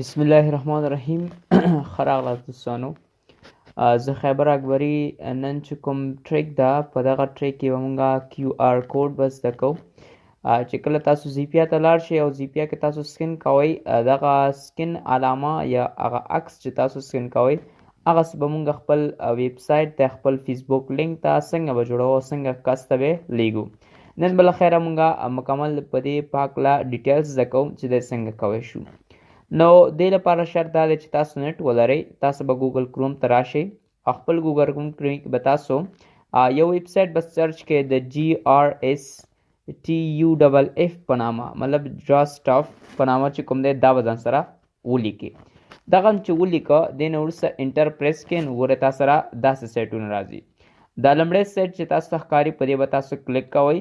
بسم الله الرحمن الرحیم. ښه راغلاست دوستانو. زه خیبر اکبري. نن چې کوم ټریک ده په دغه ټریک کې به مونږ کیو آر کوډ به زده کوو. چې کله تاسو زیپیا ته لاړ شئ او زیپیا کې تاسو سکن کوئ، دغه سکن علامه یا هغه عکس چې تاسو سکن کوئ هغسې به مونږ خپل ویب سایټ ته، خپل فیسبوک لینک ته څنګه به جوړوو، څنګه کس ته به لیږو. نن بلخیره مونږ مکمل په دې په هکله ډیټیلز زده کوو چې دی څنګه کوی شو. نو دې لپاره شرط دا دی چې تاسو نت ولرئ. تاسو به ګوګل کروم ته راشئ او خپل ګوګل کروم کې به تاسو یو ویب سایټ به سرچ کړئ د GRSTUFF په نامه، مطلب جاسټاف په نامه چې کوم دی دا به ځان سره ولیکئ. دغه چې ولیکه دې نه وروسته انټر پریس کړئ، نو ګورئ تاسو سره داسې سایټونه راځي. دا لومړی سایټ چې تاسو ته ښکاري په دې به تاسو کلیک کوئ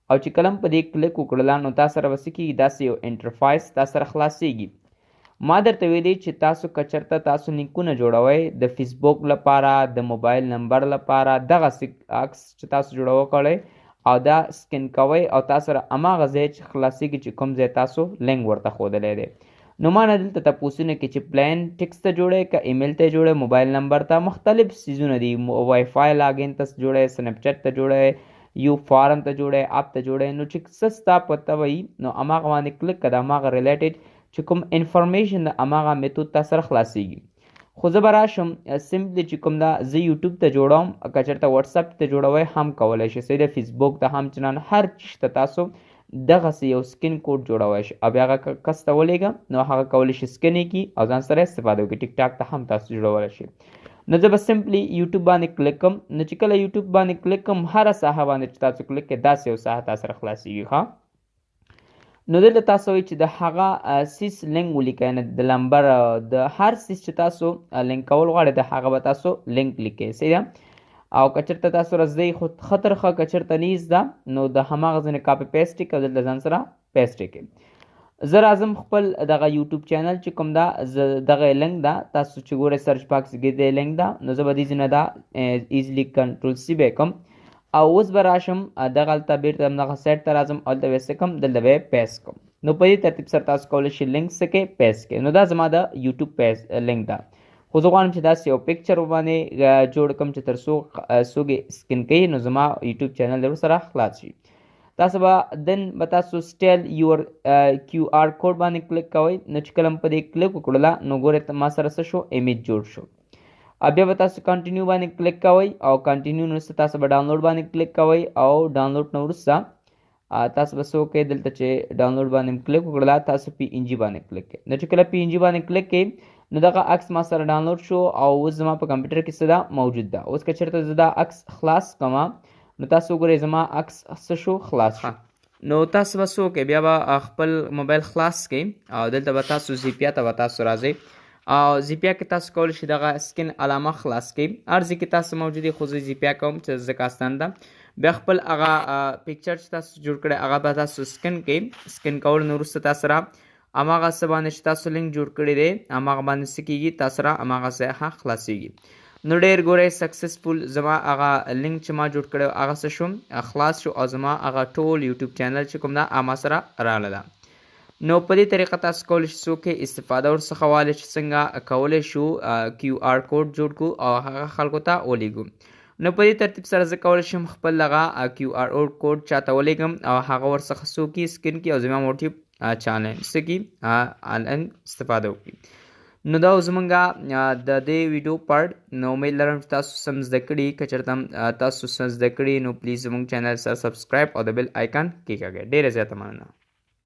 او چې کله په دې کلیک وکړله نو تاسو سره به څه کېږي، داسې یو انټرفیس تاسو سره خلاصیږي. ما درته ویلي چې تاسو که چېرته تاسو لینکونه جوړوئ د فیسبوک لپاره، د موبایل نمبر لپاره، دغسې عکس چې تاسو جوړوه کړئ او دا سکن کوئ او تاسو سره هماغه ځای چې خلاصیږي چې کوم ځای تاسو لینک ورته ښودلی دی. نو ما نه دلته تپوسونه کې چې پلین ټکس ته جوړئ که ایمیل ته جوړئ، موبایل نمبر ته مختلف څیزونه دي، وای فای لاګین ته جوړئ، سنپ چیټ ته جوړئ، یو فارم ته جوړئ، اپ ته جوړئ. نو چې څه ستا پته وي نو هماغه باندې کلیک کړه، د هماغه ریلیټډ چې کوم انفارمیشن د هماغه میتود تا سره خلاصیږي. خو زه به راشم سمپلی چې کوم دا زه یوټیوب ته جوړوم، که چېرته وټساپ ته جوړوئ هم کولی شئ، صحیح ده. فیسبوک ته هم چنان هر چیز ته تاسو دغسې یو سکن کوډ جوړولی شئ او بیا هغه کس ته ولیږه نو هغه کولی شي سکن یې کړي او ځان سره استفاده وکړي. ټیک ټاک ته هم تاسو جوړولی شئ. نو زه به سمپلی یوټیوب باندې کلیک کوم. نو چې کله یوټیوب باندې کلیک کوم، هره ساحه باندې چې تاسو کلیک کړئ داسې یو ساحه تاسو سره خلاصیږي. ښه، نو دلته تاسو وایي چې د هغه سیس لینک ولیکئ، نه د نمبر د هر سیس چې تاسو لینک کول غواړئ د هغه به تاسو لینک لیکئ، صحیح ده. او که چېرته تاسو راځئ خو ښه تر ښه که چېرته نیز ده نو د هماغه ځای نه کاپي پیسټ یې کړئ او دلته ځان سره پیسټ یې کړئ. زه راځم خپل دغه یوټیوب چینل چې کوم ده دغه لینک ده، تاسو چې ګورئ سرچ باکس کې د لینک ده، نو زه به دې ځای نه دا ایزلی کنټرول سی به کړم او اوس به راشم دغه هلته بېرته همدغه سایټ ته راځم او هلته به یې څه کړم، دلته به یې پیسټ کړم. نو په دې ترتیب سره تاسو کولی شئ لینک څه کړئ، پیسټ کړئ. نو دا زما د یوټیوب لینک ده، خو زه غواړم چې داسې یو پکچر باندې جوړ کړم چې تر څو څوک یې سکن کوي نو زما یوټیوب چینل د ورسره خلاص شي. تاسو به دن به تاسو سټیل یور کیو آر کوډ باندې کلیک کوئ. نو چې کله په دې کلیک وکړله نو ګورئ ما سره څه شو، ایمیج جوړ شو. بیا به تاسو کنټینیو باندې کلیک کوئ او کنټینیو نه وروسته تاسو به ډاونلوډ باندې کلیک کوئ او ډاونلوډ نه وروسته تاسو به څه وکړئ، دلته چې ډاونلوډ باندې کلیک وکړله تاسو پی ان جي باندې کلیک کړئ. نو چې کله پی ان جي باندې کلیک کړئ نو دغه عکس ما سره ډاونلوډ شو او اوس زما په کمپیوټر کې څه ده موجود ده. اوس که چېرته زه دا عکس خلاص کړم نو تاسو وګورئ زما عکس څه شو، خلاص شو. نو تاسو به څه وکړئ، بیا به خپل موبایل خلاص کړئ او دلته به تاسو زیپیا ته به تاسو راځئ او زیپیا کې تاسو کولی شئ دغه سکن علامه خلاص کړئ. هر ځای کې تاسو موجود خو زه زیپیا کوم چې ځکه اسان ده. بیا خپل هغه پکچر چې تاسو جوړ کړی هغه به تاسو سکن کړئ. سکن کول نه وروسته تاسو سره هماغه څه باندې چې تاسو لینک جوړ کړی دی هماغه باندې څه کېږي، تاسو سره هماغه ځای خلاصیږي. نو ډېر ګورئ سکسسفول زما هغه لینک چې ما جوړ کړی هغه څه شو، خلاص شو او زما هغه ټول یوټیوب چینل چې کوم ده ما سره راغله ده. نو په دې طریقه تاسو کولی شئ څوک استفاده ورڅخه والی چې څنګه کولی شو کیو آر کوډ جوړ کړو او هغه خلکو ته ولیږو. نو په دې ترتیب سره زه کولی شم خپل دغه کیو آر کوډ چاته ولیږم او هغه ورڅخه څوک سکن کړي او زما یوټیوب چینل څه کړي آنلاین استفاده وکړي. نو دا زمونږ د دې ویډیو پارټ. نو امید لرم چې تاسو سم زده کړي. که چېرته تاسو سم زده کړي نو پلیز زموږ چینل سره سبسکرایب او د بیل آیکن کلیک کړئ. ډېره زیاته مننه.